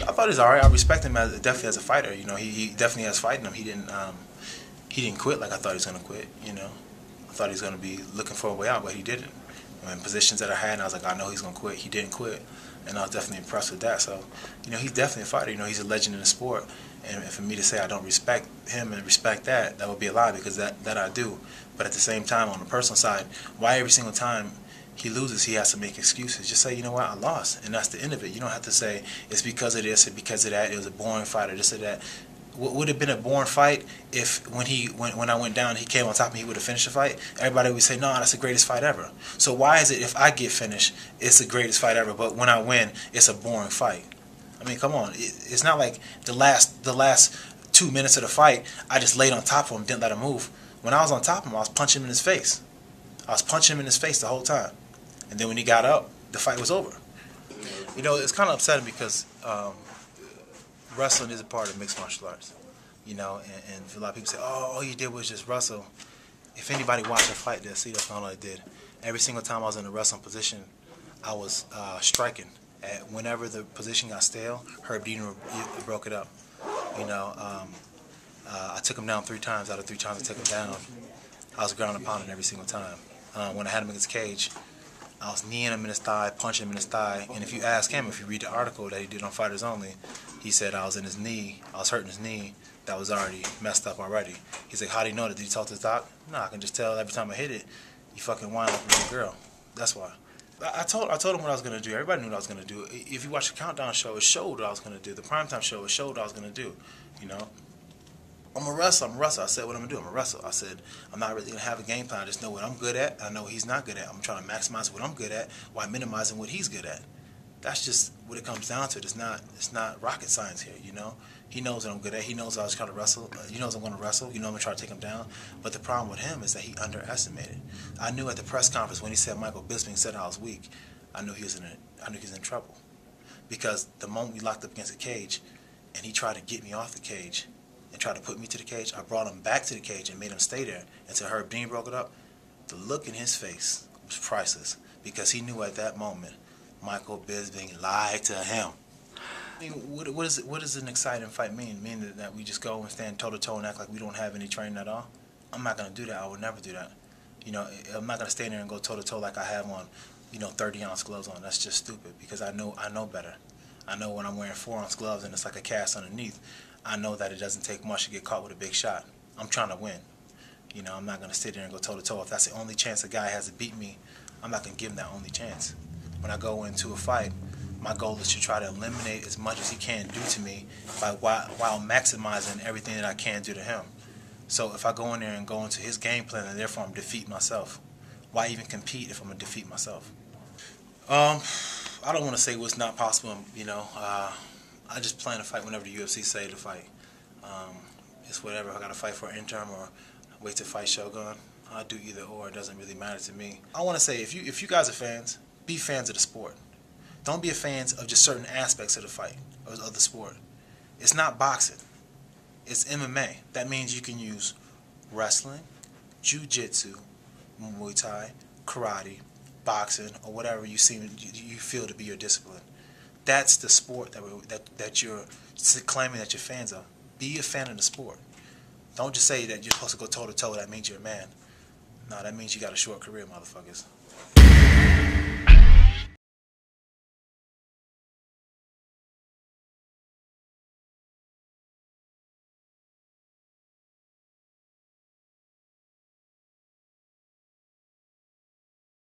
I thought he was alright. I respect him definitely as a fighter. You know, he definitely has fight in him. He didn't quit like I thought he was gonna quit. You know, I thought he was gonna be looking for a way out, but he didn't. I mean, positions that I had, and I was like, I know he's gonna quit. He didn't quit, and I was definitely impressed with that. So, you know, he's definitely a fighter. You know, he's a legend in the sport. And for me to say I don't respect him and respect that would be a lie, because that I do. But at the same time, on the personal side, why every single time he loses, he has to make excuses? Just say, you know what, I lost, and that's the end of it. You don't have to say it's because of this or because of that. It was a boring fight or this or that. Would have been a boring fight if when I went down, he came on top and he would have finished the fight. Everybody would say, no, that's the greatest fight ever. So why is it if I get finished, it's the greatest fight ever, but when I win, it's a boring fight? I mean, come on. It's not like the last 2 minutes of the fight, I just laid on top of him, didn't let him move. When I was on top of him, I was punching him in his face. I was punching him in his face the whole time. And then when he got up, the fight was over. You know, it's kind of upsetting because wrestling is a part of mixed martial arts. You know, and a lot of people say, oh, all you did was just wrestle. If anybody watched a fight, they'll see that's not all I did. Every single time I was in a wrestling position, I was striking. Whenever the position got stale, Herb Dean broke it up. You know, I took him down 3 times. Out of 3 times I took him down, I was ground and pounding every single time. When I had him against Cage, I was kneeing him in his thigh, punching him in his thigh. And if you ask him, if you read the article that he did on Fighters Only, he said I was in his knee, I was hurting his knee that was already messed up already. He's like, how do you know that? Did you talk to the doc? No, I can just tell every time I hit it, you fucking whine like a little girl. That's why. I told him what I was going to do. Everybody knew what I was going to do. If you watch the Countdown show, it showed what I was going to do. The Primetime show, it showed what I was going to do. You know? I'm a wrestler. I said what I'm going to do. I'm a wrestler. I said I'm not really going to have a game plan. I just know what I'm good at. I know what he's not good at. I'm trying to maximize what I'm good at while minimizing what he's good at. That's just what it comes down to. It's not rocket science here, you know? He knows what I'm good at. He knows I was trying to wrestle. He knows I'm going to wrestle. You know I'm going to try to take him down. But the problem with him is that he underestimated. I knew at the press conference when he said Michael Bisping said I was weak, I knew he was in trouble. Because the moment we locked up against the cage and he tried to get me off the cage and tried to put me to the cage, I brought him back to the cage and made him stay there until Herb Dean broke it up. The look in his face was priceless, because he knew at that moment Michael Bisping lied to him. I mean, what does an exciting fight mean? Meaning that we just go and stand toe-to-toe and act like we don't have any training at all? I'm not going to do that. I would never do that. You know, I'm not going to stand there and go toe-to-toe like I have on, you know, 30-ounce gloves on. That's just stupid, because I know better. I know when I'm wearing 4-ounce gloves and it's like a cast underneath, I know that it doesn't take much to get caught with a big shot. I'm trying to win. You know, I'm not going to sit there and go toe-to-toe. If that's the only chance a guy has to beat me, I'm not going to give him that only chance. When I go into a fight, my goal is to try to eliminate as much as he can do to me while maximizing everything that I can do to him. So if I go in there and go into his game plan, and therefore I'm defeating myself, why even compete if I'm going to defeat myself? I don't want to say what's not possible, you know. I just plan to fight whenever the UFC say to fight. It's whatever. If I got to fight for an interim or wait to fight Shogun, I'll do either or. It doesn't really matter to me. I want to say, if you guys are fans, be fans of the sport. Don't be fans of just certain aspects of the fight, of the sport. It's not boxing. It's MMA. That means you can use wrestling, jiu-jitsu, Muay Thai, karate, boxing, or whatever you feel to be your discipline. That's the sport that you're claiming that you're fans of. Be a fan of the sport. Don't just say that you're supposed to go toe-to-toe. That means you're a man. No, that means you got a short career, motherfuckers.